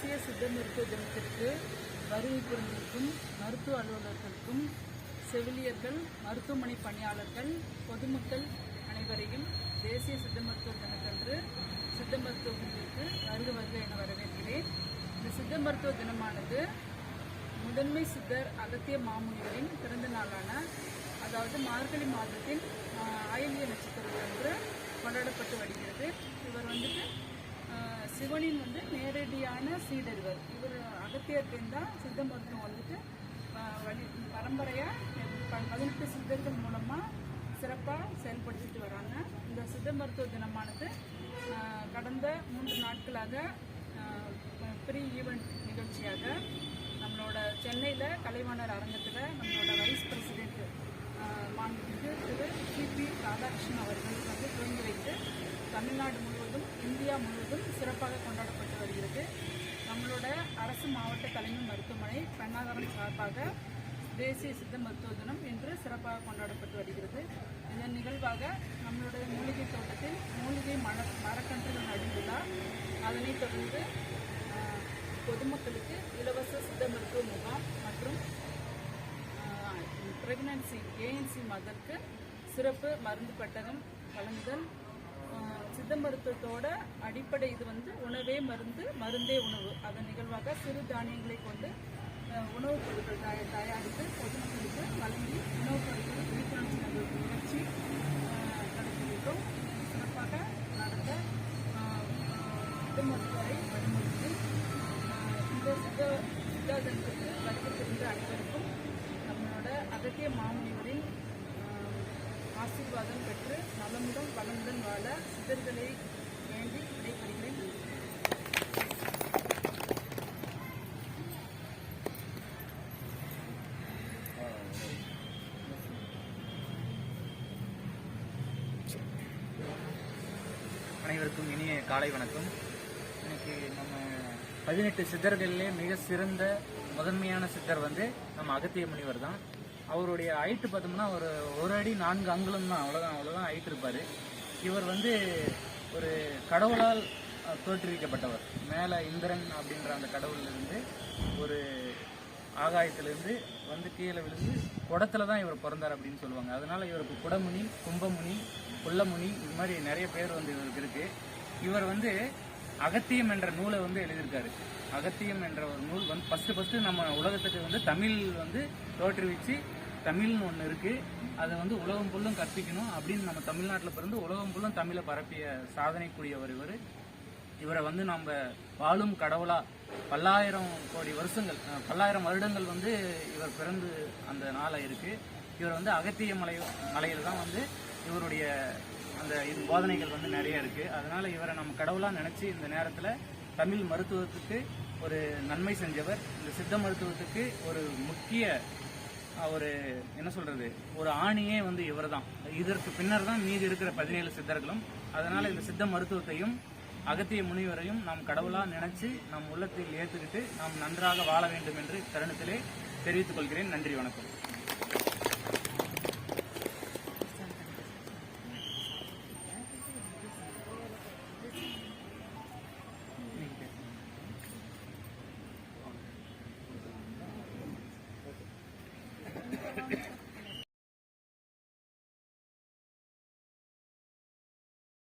தேசிய சித்த மருத்துவ தினத்திற்கு வருகை புரிந்திருக்கும் மருத்துவ அலுவலர்களுக்கும் செவிலியர்கள், மருத்துவமனை பணியாளர்கள், பொதுமக்கள் அனைவரையும் தேசிய சித்த மருத்துவ தினத்தன்று சித்த மருத்துவத்திற்கு வருக என வரவேற்கிறேன். இந்த சித்த மருத்துவ தினமானது முதன்மை சித்தர் அகத்திய மாமுனிவரின் பிறந்த நாளான, அதாவது மார்கழி மாதத்தின் ஆயில்ய நட்சத்திரத்தன்று கொண்டாடப்பட்டு வருகிறது. இவர் வந்துட்டு சிவனின் நேரடியான சீடர். இவர் அகத்தியர்கிட்ட தான் சித்த மருத்துவம் வந்துட்டு பரம்பரையாக 18 சித்தர்கள் மூலமாக சிறப்பாக செயல்படுத்திட்டு வராங்க. இந்த சித்த மருத்துவ தினமானது கடந்த 3 நாட்களாக ப்ரீ ஈவெண்ட் நிகழ்ச்சியாக நம்மளோட சென்னையில் கலைவாணர் அரங்கத்தில் நம்மளோட வைஸ் பிரசிடென்ட் மாண்புமிகு திரு சிபி ராதாகிருஷ்ணன் அவர்கள் துவங்கி வைத்து தமிழ்நாடு முழுவதும், இந்தியா முழுவதும் சிறப்பாக கொண்டாடப்பட்டு வருகிறது. நம்மளோட அரசு மாவட்ட தலைமை மருத்துவமனை பெண்ணாகரம் சார்பாக தேசிய சித்த மருத்துவ தினம் இன்று சிறப்பாக கொண்டாடப்பட்டு வருகிறது. இதன் நிகழ்வாக நம்மளுடைய மூலிகை தோட்டத்தில் மூலிகை மரக்கன்றுகள் நடும் விழா, அதனைத் தொடர்ந்து பொதுமக்களுக்கு இலவச சித்த மருத்துவ முகாம் மற்றும் பிரெக்னன்சி ANC மதற்கு சிறப்பு மருந்து பெட்டகம் வழங்குதல். சித்த மருத்துவத்தோட அடிப்படை இது உணவே மருந்து, மருந்தே உணவு. அதன் நிகழ்வாக சிறு தானியங்களை கொண்டு உணவுப் பொருட்கள் தயாரித்து பொதுமக்களுக்கு வழங்கி உணவுப் பொருட்கள் விழிப்புணர்ச்சி நிகழ்ச்சி நடத்தியிருக்கிறோம். சிறப்பாக நடந்த சித்த மருத்துவரை வழிமுறைத்து இந்த சித்தாந்தத்துக்கு வருகின்ற அனைவருக்கும் நம்மளோட அகத்திய மாமுனிவரின் ஆசீர்வாதம் பெற்று நலமுடன் வளமுடன் வாழ சித்தர்களை வேண்டி விடைபெறுகிறேன். அனைவருக்கும் இனிய காலை வணக்கம். இன்னைக்கு நம்ம 18 சித்தர்களிலே மிக சிறந்த முதன்மையான சித்தர் நம்ம அகத்திய முனிவர் தான். அவருடைய ஹைட்டு பார்த்தோம்னா ஒரு அடி 4 அங்குலம் தான், அவ்வளோதான் ஹைட் இருப்பார். இவர் ஒரு கடவுளால் தோற்றுவிக்கப்பட்டவர். மேலே இந்திரன் அப்படின்ற அந்த கடவுளிலிருந்து ஒரு ஆகாயத்திலிருந்து கீழே விழுந்து குடத்துல தான் இவர் பிறந்தார் அப்படின்னு சொல்லுவாங்க. அதனால இவருக்கு குடமுனி, கும்பமுனி, புல்லமுனி, இது மாதிரி நிறைய பேர் இவருக்கு இருக்கு. இவர் அகத்தியம் என்ற நூலை எழுதியிருக்காரு. அகத்தியம் என்ற ஒரு நூல் ஃபர்ஸ்ட் நம்ம உலகத்துக்கு தமிழ் தோற்றுவிச்சு, தமிழ்னு ஒன்று இருக்கு, அதை உலகம் ஃபுல்லும் கற்பிக்கணும் அப்படின்னு நம்ம தமிழ்நாட்டில் பிறந்து உலகம் ஃபுல்லும் தமிழை பரப்பிய சாதனைக்குரியவர் இவர். இவரை நம்ம வாழும் கடவுளா பல்லாயிரம் கோடி வருஷங்கள், 1000 வருடங்கள் இவர் பிறந்து அந்த நாளை இருக்கு. இவர் அகத்திய மலையில் தான் இவருடைய அந்த போதனைகள் நிறைய இருக்கு. அதனால இவரை நம்ம கடவுளா நினைச்சு இந்த நேரத்தில் தமிழ் மருத்துவத்துக்கு ஒரு நன்மை செஞ்சவர். இந்த சித்த மருத்துவத்துக்கு ஒரு முக்கிய ஒரு ஆணியே இவர் தான். இதற்கு பின்னர் தான் மீதி இருக்கிற 17 சித்தர்களும். அதனால இந்த சித்த மருத்துவத்தையும் அகத்திய முனிவரையும் நாம் கடவுளா நினைச்சு நம் உள்ளத்தில் ஏற்றுக்கிட்டு நாம் நன்றாக வாழ வேண்டும் என்று தருணத்திலே தெரிவித்துக் கொள்கிறேன். நன்றி, வணக்கம்.